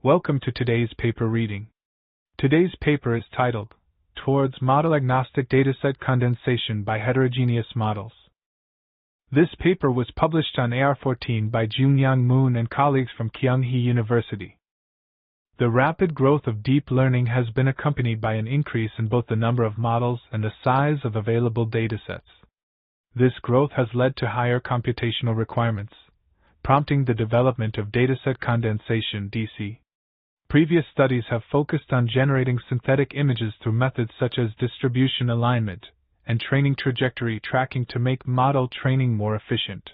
Welcome to today's paper reading. Today's paper is titled, Towards Model-Agnostic Dataset Condensation by Heterogeneous Models. This paper was published on AR14 by Jun-Yeong and colleagues from Kyung-Hee University. The rapid growth of deep learning has been accompanied by an increase in both the number of models and the size of available datasets. This growth has led to higher computational requirements, prompting the development of dataset condensation (DC). Previous studies have focused on generating synthetic images through methods such as distribution alignment and training trajectory tracking to make model training more efficient.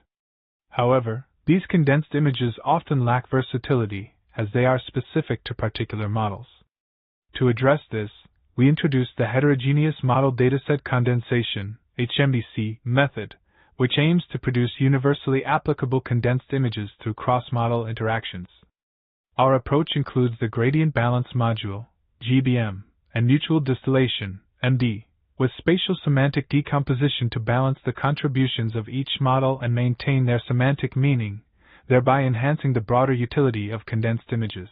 However, these condensed images often lack versatility as they are specific to particular models. To address this, we introduced the Heterogeneous Model Dataset Condensation (HMDC) method, which aims to produce universally applicable condensed images through cross-model interactions. Our approach includes the gradient balance module, GBM, and mutual distillation, MD, with spatial semantic decomposition to balance the contributions of each model and maintain their semantic meaning, thereby enhancing the broader utility of condensed images.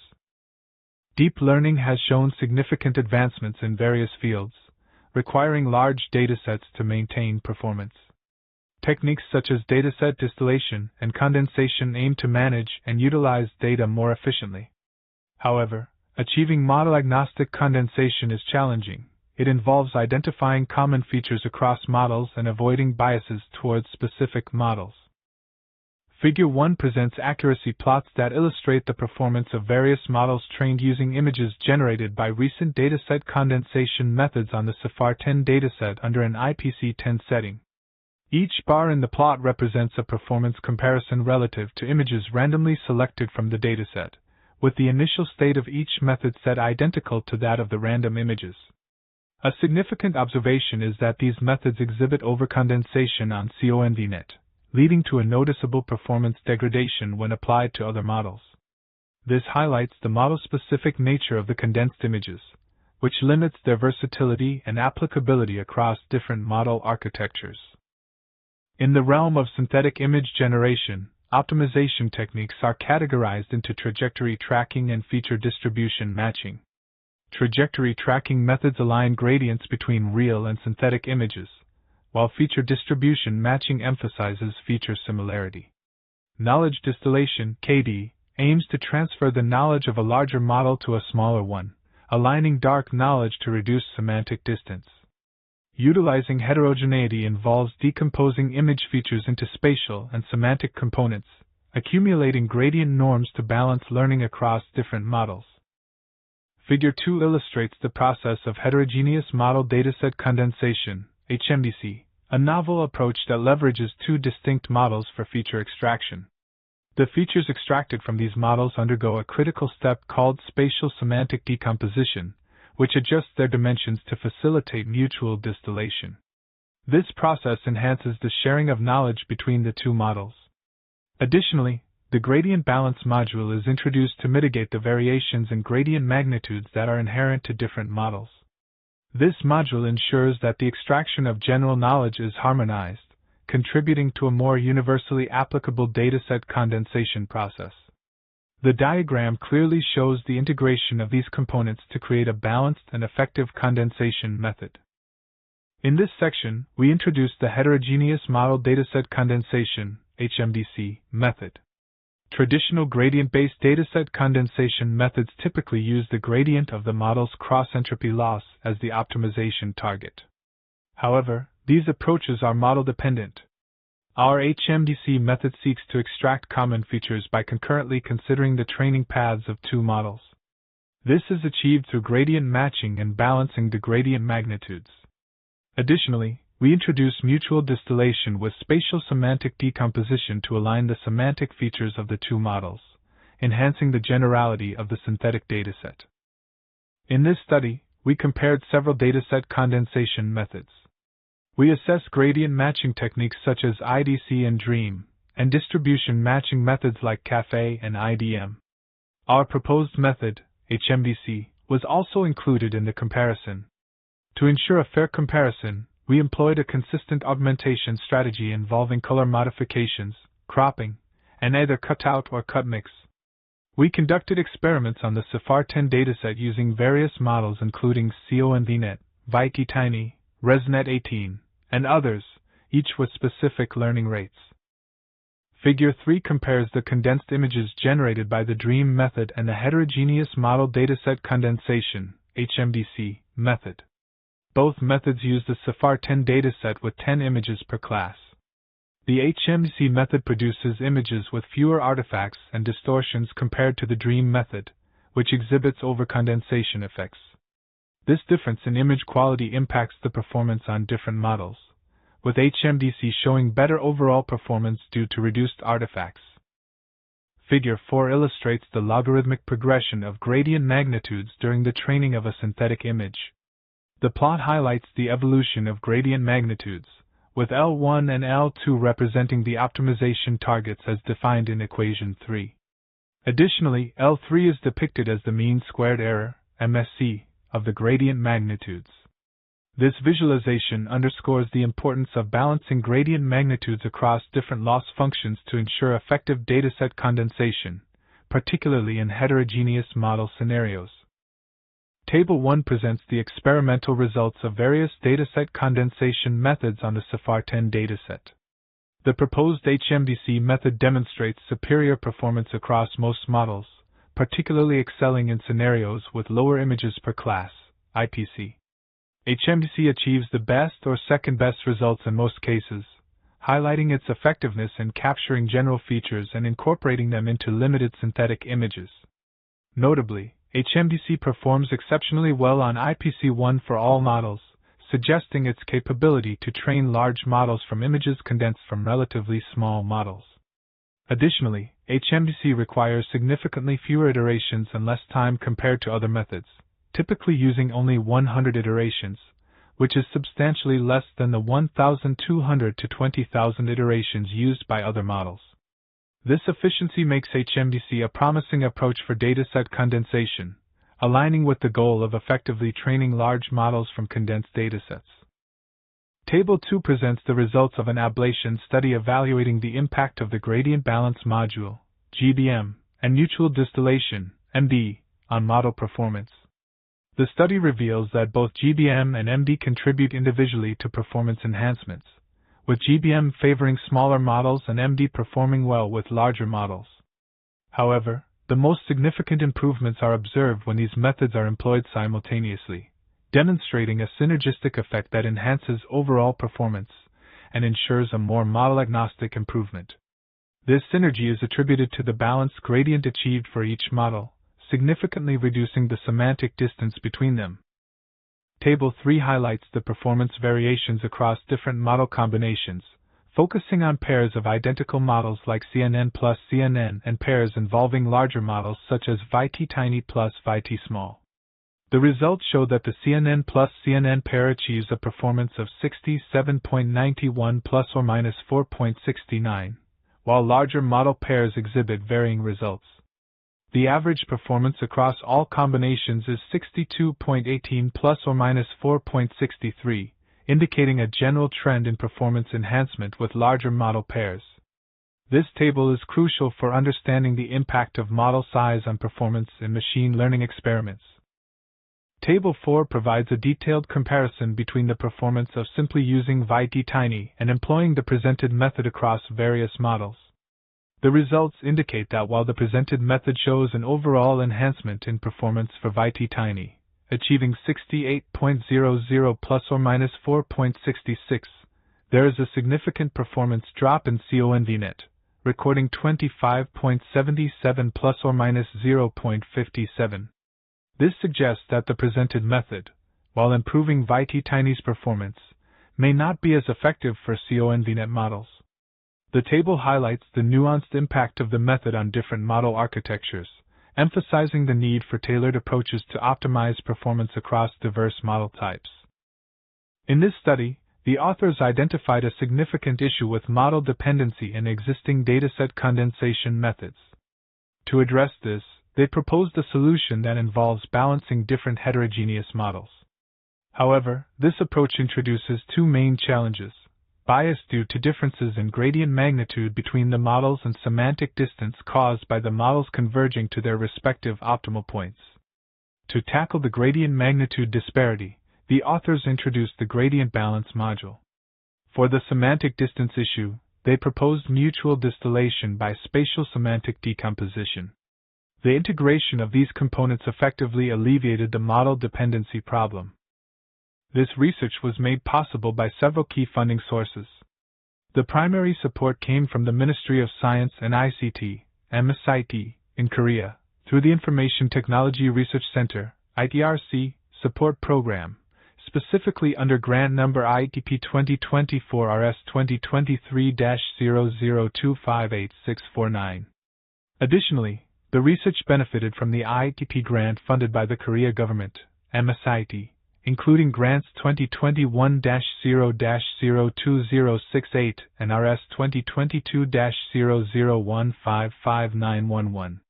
Deep learning has shown significant advancements in various fields, requiring large datasets to maintain performance. Techniques such as dataset distillation and condensation aim to manage and utilize data more efficiently. However, achieving model-agnostic condensation is challenging. It involves identifying common features across models and avoiding biases towards specific models. Figure 1 presents accuracy plots that illustrate the performance of various models trained using images generated by recent dataset condensation methods on the CIFAR-10 dataset under an IPC-10 setting. Each bar in the plot represents a performance comparison relative to images randomly selected from the dataset, with the initial state of each method set identical to that of the random images. A significant observation is that these methods exhibit overcondensation on CONVNet, leading to a noticeable performance degradation when applied to other models. This highlights the model-specific nature of the condensed images, which limits their versatility and applicability across different model architectures. In the realm of synthetic image generation, optimization techniques are categorized into trajectory tracking and feature distribution matching. Trajectory tracking methods align gradients between real and synthetic images, while feature distribution matching emphasizes feature similarity. Knowledge distillation (KD) aims to transfer the knowledge of a larger model to a smaller one, aligning dark knowledge to reduce semantic distance. Utilizing heterogeneity involves decomposing image features into spatial and semantic components, accumulating gradient norms to balance learning across different models. Figure 2 illustrates the process of Heterogeneous Model Dataset Condensation, HMDC, a novel approach that leverages two distinct models for feature extraction. The features extracted from these models undergo a critical step called spatial semantic decomposition, which adjusts their dimensions to facilitate mutual distillation. This process enhances the sharing of knowledge between the two models. Additionally, the gradient balance module is introduced to mitigate the variations in gradient magnitudes that are inherent to different models. This module ensures that the extraction of general knowledge is harmonized, contributing to a more universally applicable dataset condensation process. The diagram clearly shows the integration of these components to create a balanced and effective condensation method. In this section, we introduce the Heterogeneous Model Dataset Condensation (HMDC) method. Traditional gradient-based dataset condensation methods typically use the gradient of the model's cross-entropy loss as the optimization target. However, these approaches are model-dependent. Our HMDC method seeks to extract common features by concurrently considering the training paths of two models. This is achieved through gradient matching and balancing the gradient magnitudes. Additionally, we introduce mutual distillation with spatial semantic decomposition to align the semantic features of the two models, enhancing the generality of the synthetic dataset. In this study, we compared several dataset condensation methods. We assess gradient matching techniques such as IDC and DREAM, and distribution matching methods like CAFE and IDM. Our proposed method, HMDC, was also included in the comparison. To ensure a fair comparison, we employed a consistent augmentation strategy involving color modifications, cropping, and either cutout or cut mix. We conducted experiments on the CIFAR-10 dataset using various models including CONVNet, ViTTiny, ResNet18, and others, each with specific learning rates. Figure 3 compares the condensed images generated by the DREAM method and the Heterogeneous Model Dataset Condensation (HMDC) method. Both methods use the CIFAR-10 dataset with 10 images per class. The HMDC method produces images with fewer artifacts and distortions compared to the DREAM method, which exhibits overcondensation effects. This difference in image quality impacts the performance on different models, with HMDC showing better overall performance due to reduced artifacts. Figure 4 illustrates the logarithmic progression of gradient magnitudes during the training of a synthetic image. The plot highlights the evolution of gradient magnitudes, with L1 and L2 representing the optimization targets as defined in equation 3. Additionally, L3 is depicted as the mean squared error, MSE, of the gradient magnitudes. This visualization underscores the importance of balancing gradient magnitudes across different loss functions to ensure effective dataset condensation, particularly in heterogeneous model scenarios. Table 1 presents the experimental results of various dataset condensation methods on the CIFAR-10 dataset. The proposed HMDC method demonstrates superior performance across most models, particularly excelling in scenarios with lower images per class, IPC. HMDC achieves the best or second-best results in most cases, highlighting its effectiveness in capturing general features and incorporating them into limited synthetic images. Notably, HMDC performs exceptionally well on IPC1 for all models, suggesting its capability to train large models from images condensed from relatively small models. Additionally, HMDC requires significantly fewer iterations and less time compared to other methods, typically using only 100 iterations, which is substantially less than the 1,200 to 20,000 iterations used by other models. This efficiency makes HMDC a promising approach for dataset condensation, aligning with the goal of effectively training large models from condensed datasets. Table 2 presents the results of an ablation study evaluating the impact of the gradient balance module, GBM, and mutual distillation, MD, on model performance. The study reveals that both GBM and MD contribute individually to performance enhancements, with GBM favoring smaller models and MD performing well with larger models. However, the most significant improvements are observed when these methods are employed simultaneously, demonstrating a synergistic effect that enhances overall performance and ensures a more model-agnostic improvement. This synergy is attributed to the balanced gradient achieved for each model, significantly reducing the semantic distance between them. Table 3 highlights the performance variations across different model combinations, focusing on pairs of identical models like CNN plus CNN and pairs involving larger models such as ViTTiny plus ViTSmall. The results show that the CNN plus CNN pair achieves a performance of 67.91 plus or minus 4.69, while larger model pairs exhibit varying results. The average performance across all combinations is 62.18 plus or minus 4.63, indicating a general trend in performance enhancement with larger model pairs. This table is crucial for understanding the impact of model size on performance in machine learning experiments. Table 4 provides a detailed comparison between the performance of simply using ViTTiny and employing the presented method across various models. The results indicate that while the presented method shows an overall enhancement in performance for ViTTiny, achieving 68.00 plus or minus 4.66, there is a significant performance drop in CONVNet, recording 25.77 plus or minus 0.57. This suggests that the presented method, while improving ViTTiny's performance, may not be as effective for CONVNet models. The table highlights the nuanced impact of the method on different model architectures, emphasizing the need for tailored approaches to optimize performance across diverse model types. In this study, the authors identified a significant issue with model dependency in existing dataset condensation methods. To address this, they proposed a solution that involves balancing different heterogeneous models. However, this approach introduces two main challenges: bias due to differences in gradient magnitude between the models and semantic distance caused by the models converging to their respective optimal points. To tackle the gradient magnitude disparity, the authors introduced the gradient balance module. For the semantic distance issue, they proposed mutual distillation by spatial semantic decomposition. The integration of these components effectively alleviated the model dependency problem. This research was made possible by several key funding sources. The primary support came from the Ministry of Science and ICT, MSIT, in Korea, through the Information Technology Research Center, ITRC, support program, specifically under grant number ITP 2024 RS 2023-00258649. Additionally, the research benefited from the ITP grant funded by the Korea government, MSIT, including grants 2021-0-02068 and RS 2022-00155911.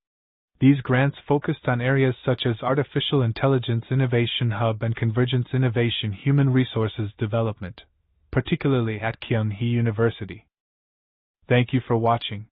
These grants focused on areas such as Artificial Intelligence Innovation Hub and Convergence Innovation Human Resources Development, particularly at Kyung-Hee University. Thank you for watching.